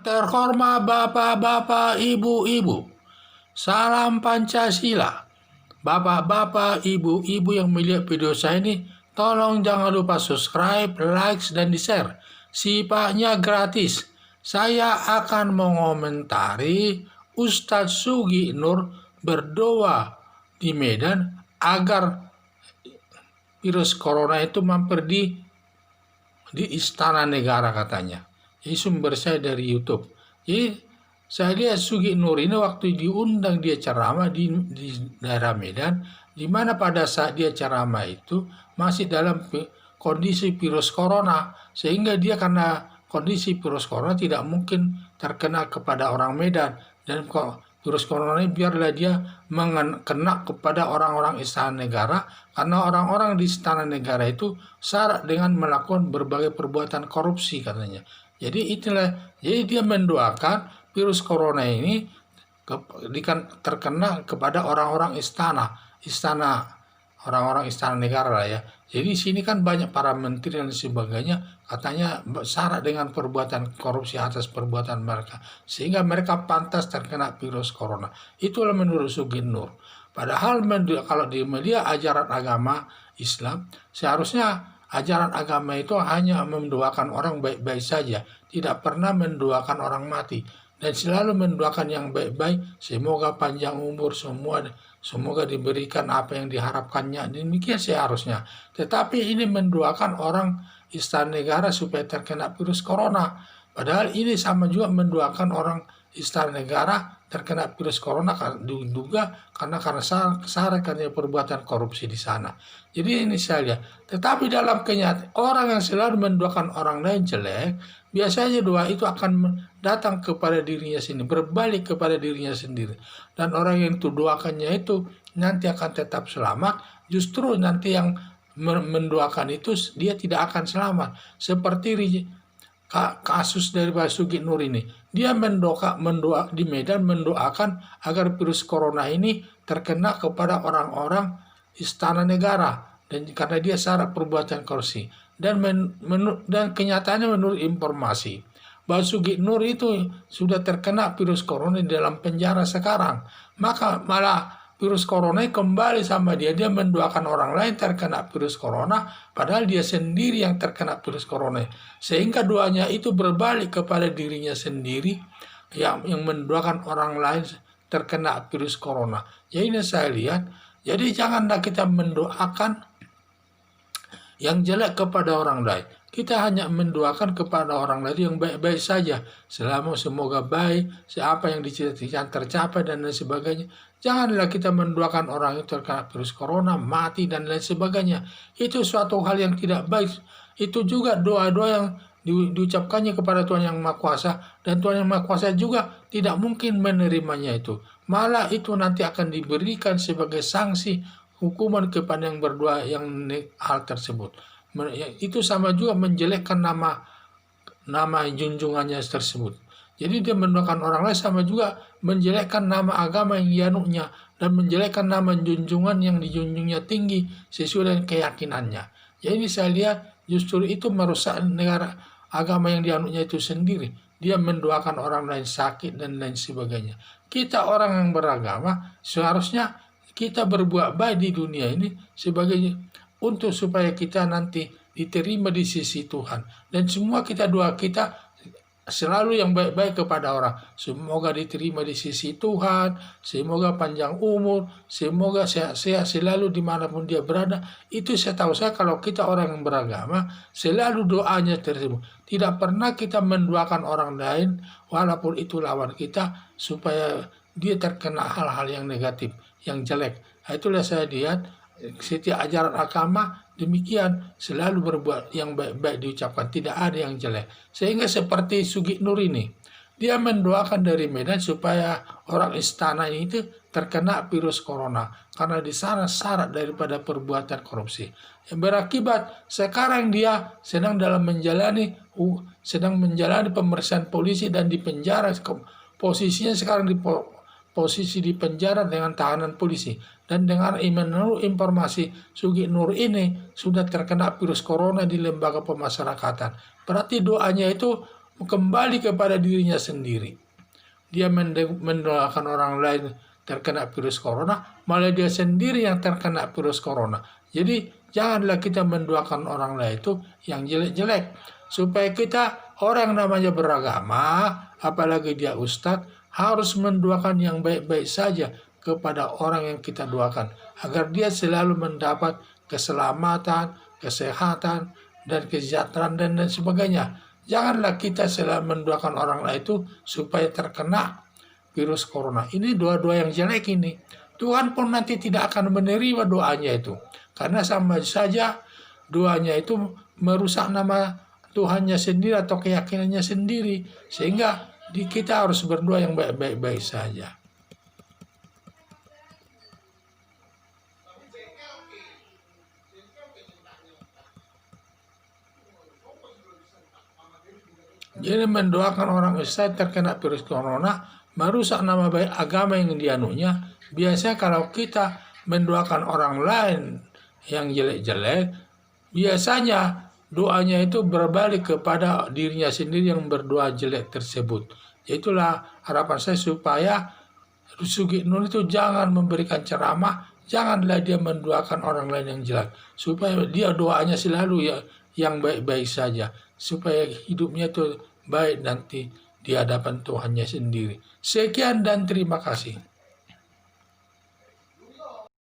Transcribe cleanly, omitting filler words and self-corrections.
Terhormat bapak-bapak, ibu-ibu, salam Pancasila. Bapak-bapak, ibu-ibu yang melihat video saya ini, tolong jangan lupa subscribe, like, dan di-share. Sifatnya gratis. Saya akan mengomentari Ustadz Sugi Nur berdoa di Medan agar virus corona itu mampir di Istana Negara katanya. Ini sumber saya dari YouTube. Jadi saya lihat Sugi Nur ini waktu diundang dia ceramah di daerah Medan, di mana pada saat dia ceramah itu masih dalam kondisi virus corona, sehingga dia karena kondisi virus corona tidak mungkin terkena kepada orang Medan, dan virus corona ini biarlah dia kena kepada orang-orang Istana Negara, karena orang-orang di Istana Negara itu syarat dengan melakukan berbagai perbuatan korupsi katanya. Jadi dia mendoakan virus corona ini terkena kepada orang-orang orang-orang Istana Negara lah ya. Jadi sini kan banyak para menteri dan sebagainya, katanya syarat dengan perbuatan korupsi atas perbuatan mereka, sehingga mereka pantas terkena virus corona. Itulah menurut Sugi Nur. Padahal kalau di media ajaran agama Islam, seharusnya ajaran agama itu hanya mendoakan orang baik-baik saja, tidak pernah mendoakan orang mati, dan selalu mendoakan yang baik-baik, semoga panjang umur semoga diberikan apa yang diharapkannya. Demikian seharusnya. Tetapi ini mendoakan orang Istana Negara supaya terkena virus corona. Padahal ini sama juga mendoakan orang Istana Negara terkena virus corona diduga karena kesalahan perbuatan korupsi di sana. Jadi ini saya lihat. Tetapi dalam kenyataan, orang yang selalu mendoakan orang lain jelek, biasanya doa itu akan datang kepada dirinya sendiri, berbalik kepada dirinya sendiri. Dan orang yang itu doakannya itu nanti akan tetap selamat, justru nanti yang mendoakan itu dia tidak akan selamat. Seperti kasus dari Pak Sugi Nur ini, dia mendoa di Medan mendoakan agar virus corona ini terkena kepada orang-orang Istana Negara, dan karena dia syarat perbuatan korupsi. Dan kenyataannya menurut informasi, Pak Sugi Nur itu sudah terkena virus corona di dalam penjara sekarang. Maka malah virus corona kembali sama dia mendoakan orang lain terkena virus corona, padahal dia sendiri yang terkena virus corona. Sehingga doanya itu berbalik kepada dirinya sendiri yang mendoakan orang lain terkena virus corona. Jadi ini saya lihat, jadi janganlah kita mendoakan yang jelek kepada orang lain. Kita hanya mendoakan kepada orang lain yang baik-baik saja. Semoga baik, siapa yang dicita-citakan tercapai dan lain sebagainya. Janganlah kita mendoakan orang itu terkena virus corona, mati dan lain sebagainya. Itu suatu hal yang tidak baik. Itu juga doa-doa yang diucapkannya kepada Tuhan Yang Maha Kuasa, dan Tuhan Yang Maha Kuasa juga tidak mungkin menerimanya itu. Malah itu nanti akan diberikan sebagai sanksi hukuman kepada yang berdoa yang hal tersebut. Itu sama juga menjelekkan nama junjungannya tersebut. Jadi dia mendoakan orang lain sama juga menjelekkan nama agama yang dianutnya, dan menjelekkan nama junjungan yang dijunjungnya tinggi sesuai dengan keyakinannya. Jadi saya lihat justru itu merusak negara agama yang dianutnya itu sendiri. Dia mendoakan orang lain sakit dan lain sebagainya. Kita orang yang beragama seharusnya kita berbuat baik di dunia ini untuk supaya kita nanti diterima di sisi Tuhan. Dan semua doa kita selalu yang baik-baik kepada orang. Semoga diterima di sisi Tuhan, semoga panjang umur, semoga sehat-sehat selalu dimanapun dia berada. Itu setahu saya kalau kita orang yang beragama, selalu doanya tersebut. Tidak pernah kita mendoakan orang lain, walaupun itu lawan kita, supaya dia terkena hal-hal yang negatif, yang jelek. Itulah saya lihat setiap ajaran agama demikian, selalu berbuat yang baik-baik diucapkan, tidak ada yang jelek. Sehingga seperti Sugi Nur ini, dia mendoakan dari Medan supaya orang istana itu terkena virus corona, karena di sana syarat daripada perbuatan korupsi. Yang berakibat sekarang dia sedang menjalani pemeriksaan polisi dan di penjara. Posisinya sekarang posisi di penjara dengan tahanan polisi. Dan dengan menurut informasi, Sugi Nur ini sudah terkena virus corona di lembaga pemasyarakatan. Berarti doanya itu kembali kepada dirinya sendiri. Dia mendoakan orang lain terkena virus corona, malah dia sendiri yang terkena virus corona. Jadi janganlah kita mendoakan orang lain itu yang jelek-jelek. Supaya kita orang namanya beragama, apalagi dia ustadz, harus mendoakan yang baik-baik saja kepada orang yang kita doakan, agar dia selalu mendapat keselamatan, kesehatan, dan kesejahteraan dan sebagainya. Janganlah kita selalu mendoakan orang lain itu supaya terkena virus corona. Ini doa-doa yang jelek ini. Tuhan pun nanti tidak akan menerima doanya itu. Karena sama saja doanya itu merusak nama Tuhannya sendiri atau keyakinannya sendiri. Sehingga kita harus berdoa yang baik-baik saja. Jadi mendoakan orang Islam terkena virus corona merusak nama baik agama yang dianunya. Biasanya kalau kita mendoakan orang lain yang jelek-jelek, biasanya doanya itu berbalik kepada dirinya sendiri yang berdoa jelek tersebut. Itulah harapan saya supaya Sugi Nur itu jangan memberikan ceramah, janganlah dia mendoakan orang lain yang jelek, supaya dia doanya selalu yang baik-baik saja, supaya hidupnya itu baik nanti di hadapan Tuhannya sendiri. Sekian dan terima kasih.